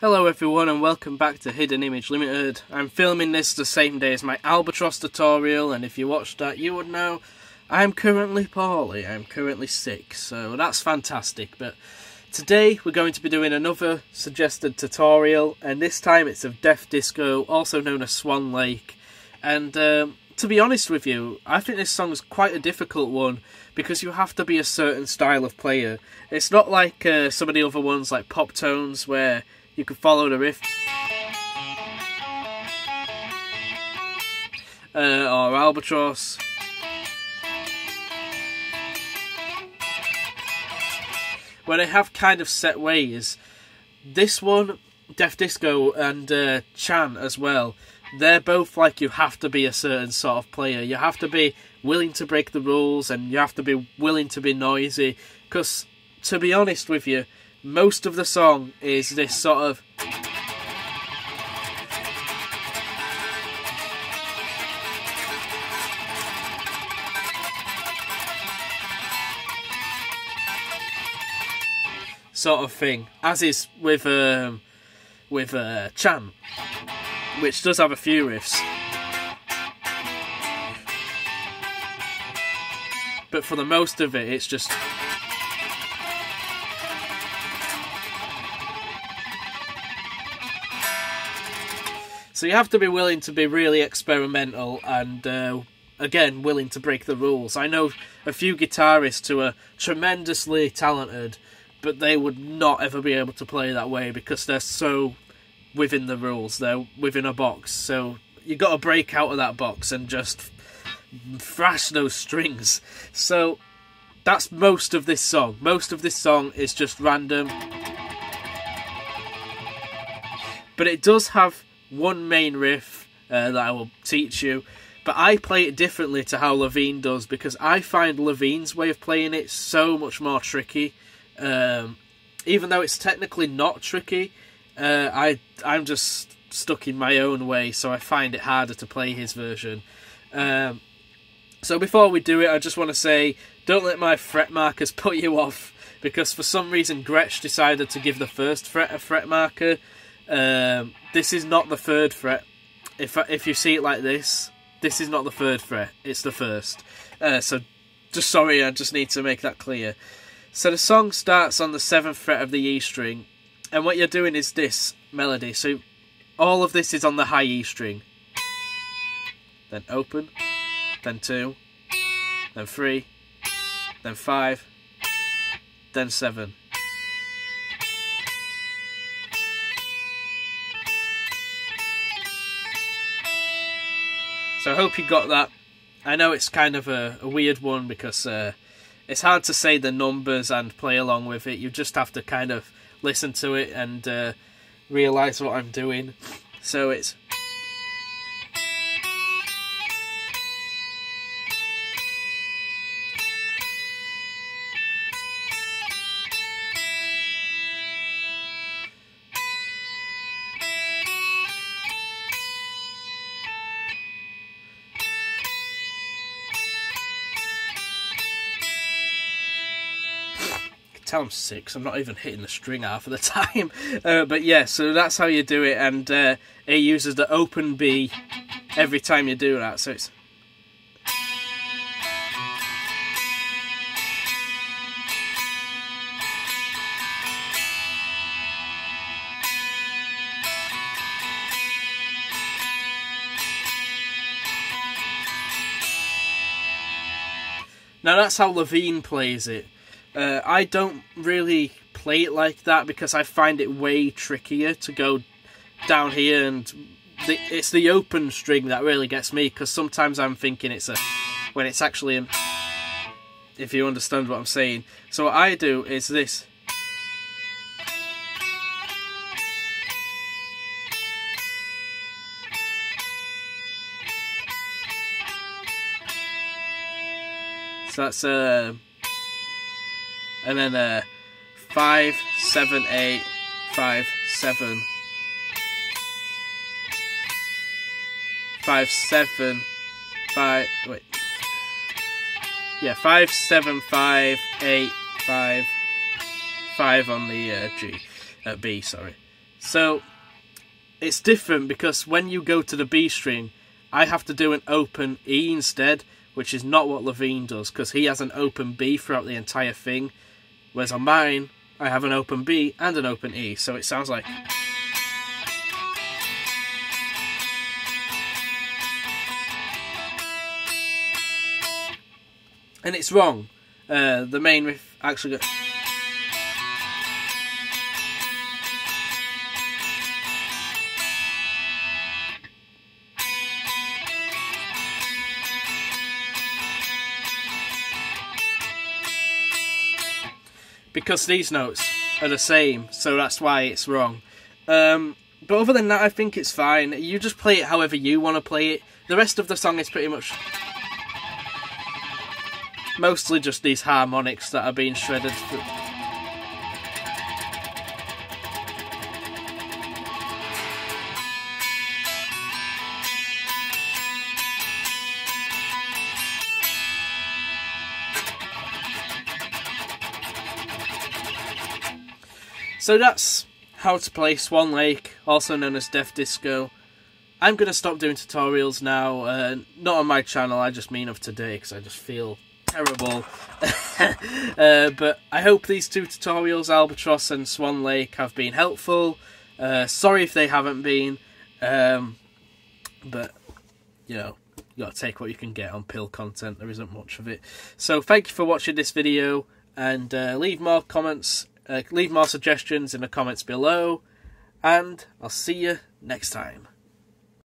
Hello everyone and welcome back to Hidden Image Limited. I'm filming this the same day as my Albatross tutorial, and if you watched that you would know I'm currently poorly, I'm currently sick, so that's fantastic. But today we're going to be doing another suggested tutorial, and this time it's of Death Disco, also known as Swan Lake. And to be honest with you, I think this song is quite a difficult one because you have to be a certain style of player. It's not like some of the other ones like Pop Tones where you can follow the riff, or Albatross, where they have kind of set ways. This one, Death Disco and Chan as well, they're both like you have to be a certain sort of player. You have to be willing to break the rules and you have to be willing to be noisy, because to be honest with you, most of the song is this sort of thing, as is with Chan, which does have a few riffs, but for the most of it, it's just. So you have to be willing to be really experimental and, again, willing to break the rules. I know a few guitarists who are tremendously talented, but they would not ever be able to play that way because they're so within the rules. They're within a box. So you got to break out of that box and just thrash those strings. So that's most of this song. Most of this song is just random. But it does have one main riff that I will teach you, but I play it differently to how Levine does, because I find Levine's way of playing it so much more tricky. Even though it's technically not tricky, I'm just stuck in my own way, so I find it harder to play his version. So before we do it, I just want to say, don't let my fret markers put you off, because for some reason Gretsch decided to give the first fret a fret marker. This is not the third fret. If you see it like this is not the third fret, it's the first. So just sorry, I just need to make that clear. So the song starts on the 7th fret of the E string, and what you're doing is this melody. So all of this is on the high E string. Then open, then 2, then 3, then 5, then 7. So I hope you got that. I know it's kind of a weird one because it's hard to say the numbers and play along with it. You just have to kind of listen to it and realise what I'm doing. So it's... tell I'm sick, 'cause I'm not even hitting the string half of the time. But yeah, so that's how you do it, and it uses the open B every time you do that, so it's... Now that's how Levine plays it. I don't really play it like that because I find it way trickier to go down here, and it's the open string that really gets me, because sometimes I'm thinking it's a... when it's actually an... if you understand what I'm saying. So what I do is this. So that's and then 5, 7, 8, 5, 7, 5, 7, 5, wait, yeah, 5, 7, 5, 8, 5, 5 on the G, B, sorry. So it's different because when you go to the B string, I have to do an open E instead, which is not what Levine does, because he has an open B throughout the entire thing, whereas on mine, I have an open B and an open E, so it sounds like... And it's wrong. The main riff actually goes... because these notes are the same, so that's why it's wrong. But other than that, I think it's fine. You just play it however you want to play it. The rest of the song is pretty much... mostly just these harmonics that are being shredded through. So that's how to play Swan Lake, also known as Death Disco. I'm going to stop doing tutorials now, not on my channel, I just mean of today, because I just feel terrible. But I hope these two tutorials, Albatross and Swan Lake, have been helpful. Sorry if they haven't been, but, you know, you got to take what you can get on PiL content, there isn't much of it. So thank you for watching this video, and leave more comments, leave more suggestions in the comments below, and I'll see you next time.